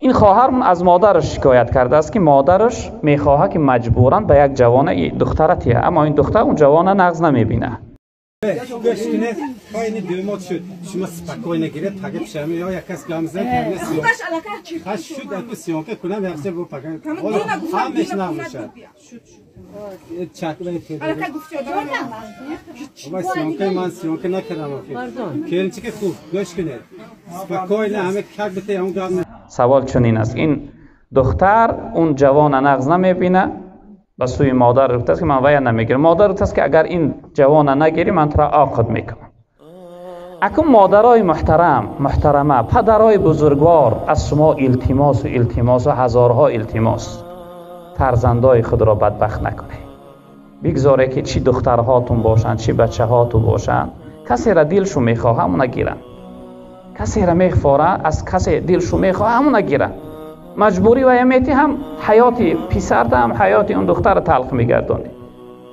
این خواهرمون از مادرش شکایت کرده است که مادرش میخواه که مجبورن به یک جوانه دخترتیه، اما این دختر اون جوانه نغز نمیبینه. گشتنه پایین دومات شد شما سپکای نگیره تاگه پیشمی یا یک کس گامزه کنه سیون خش شد اگه سیون که کنم یکسه با پکن همش نمیشه چک باید الکه گفته اما سیون که من سیون که نکردم که چی که خوب گوش کنه سپکای نه همه کک بته اون گام. سوال چنین است، این دختر اون جوان نغز نمیبینه و سوی مادر رفته است که من ویا نمیگیرم. مادر رفته است که اگر این جوان نگیری من تو را عاقد میکنم. اکنون مادرای محترمه پدرای بزرگوار از شما التماس و هزارها التماس، فرزندای خود را بدبخت نکنید. بگذاره که چی دخترهاتون باشن چی بچه هاتون باشن، کسی را دلشو میخواه همون نگیرن، کسی را میخواره از کسی دلشو میخواه همون نگیرن. مجبوری و امیتی هم حیاتی پسر هم حیاتی اون دختر تلخ میگردونه.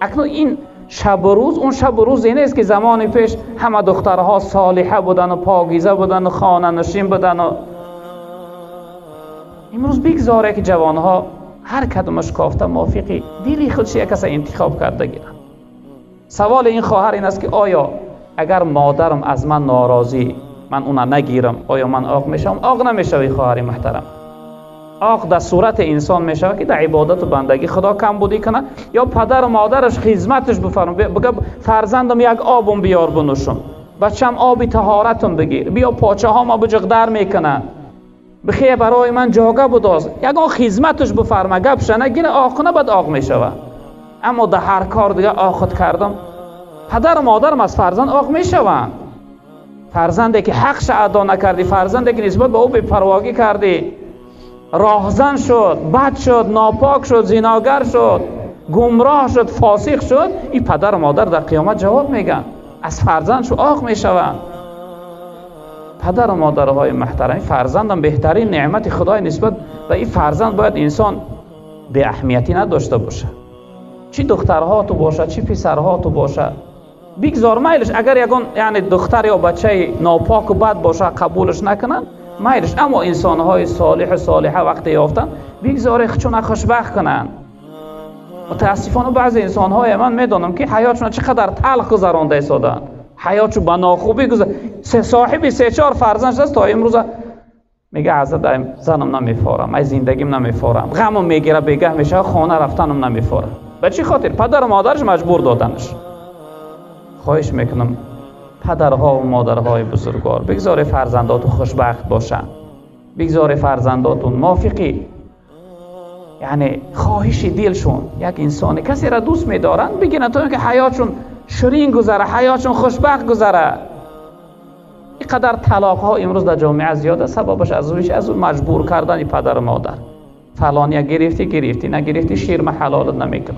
اکنون این شب و روز اون شب و روز این است که زمان پیش همه دخترها صالحه بودن و پاکیزه بودن و خانه نشین بودن و امروز بگذاره که جوانها هر کدومش کافته موافقی دیلی خودش یک کس انتخاب کرده گیرن. سوال این خواهر این است که آیا اگر مادرم از من ناراضی من اونا نگیرم آیا من عاق میشم؟ عاق نمیشوی خواهر محترم. عاق در صورت انسان میشود که در عبادت و بندگی خدا کم بودی کنه یا پدر و مادرش خدمتش بفرم بگه فرزندم یک آبم بیار بنوشم، بچم آبی طهارتم بگیر، بیا پاچه ها ما بجغدر میکنن بخیه برای من جاگه بداز، یگان خدمتش بفرمه گپش نگیره عاق نه بعد عاق میشود. اما در هر کار دیگه عاقت کردم پدر و مادرم از فرزند عاق میشوند. فرزندی که حقش ادا نکردی، فرزندی که نسبت به او بی‌پرواگی کردی، راهزن شد، بد شد، ناپاک شد، زناگر شد، گمراه شد، فاسق شد، این پدر و مادر در قیامت جواب میگن، از فرزندشو عاق میشوند. پدر و مادرهای محترم، فرزندم بهترین نعمت خدای نسبت به این فرزند باید انسان به اهمیتی نداشته باشه. چی دخترها تو باشه چی پسرها تو باشه بگذار میلش، اگر یگان یعنی دختر یا بچه ناپاک و بد باشه قبولش نکنن میلش، اما انسانهای صالح و صالحه وقتی یافتن بگذاره چون خوشبخت کنن. متاسفانه بعضی انسانهای من میدونم که حیاتشون چقدر تلخ گذرانده ایستادن، حیاتشو به ناخوبی صاحبی 3-4 فرزندش است تا امروز میگه حضرت زنم نمیفارم، ای زندگیم نمیفارم، غمم میگیره بگه میشه، خانه رفتنم نمیفارم. به چی خاطر؟ پدر و مادرش مجبور دادنش. خواهش میکنم پدرها و مادرهای بزرگوار بگذاره فرزنداتون خوشبخت باشن، بگذاره فرزنداتون موافقی یعنی خواهش دلشون یک انسانی کسی را دوست میدارن بگیرن تا اینکه حیاتشون شیرین گذره، حیاتشون خوشبخت گذره. اینقدر طلاق ها امروز در جامعه زیاده، سببش از اون مجبور کردن پدر و مادر. فلانی گرفتی نگرفتی شیر حلالت نمیکنم.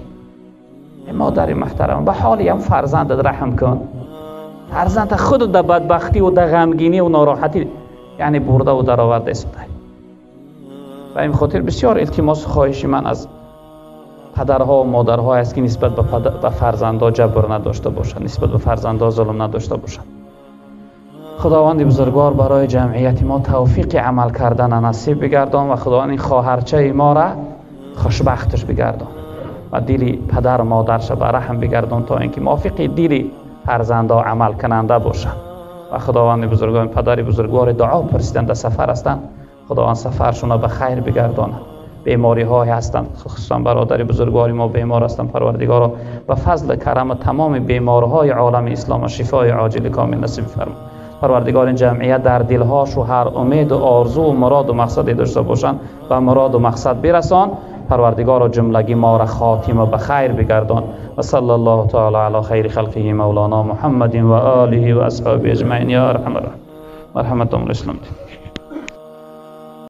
مادر محترم به حالی هم فرزندت رحم کن، فرزند خود در بدبختی و در غمگینی و ناراحتی یعنی برده و در آورده است. و این خاطر بسیار التماس خواهشی من از پدرها و مادرها است که نسبت به فرزندها جبر نداشته باشند، نسبت به فرزندها ظلم نداشته باشند. خداوند بزرگوار برای جمعیت ما توفیق عمل کردن نصیب بگردان و خداوند این خواهرچه ما را خوشبختش بگردان و دلی پدر و مادرش به رحم بگردان تا اینکه موافق دلی فرزندا عمل کننده باشند. و خداوند بزرگوار پدر بزرگوار دعا پرسیدند سفر هستند، خداوند سفرشون را به خیر بگردانه. بیماری های هستند، خصوصا برادر بزرگواری ما بیمار هستند، پروردگارا به فضل کرم تمام بیمارهای عالم اسلام شفای عاجل کامل نصیب فرما. پروردگار این جمعیت در دلهاش و هر امید و آرزو و مراد و مقصدی داشته باشند و مراد و مقصد برسان. پروردگار جملگی ما را خاتمه به خیر بگردان. و صلی الله تعالی علی خیر خلقه مولانا محمد و آله و اصحابه اجمعین یا ارحم الراحمین. مرحمت الاسلام.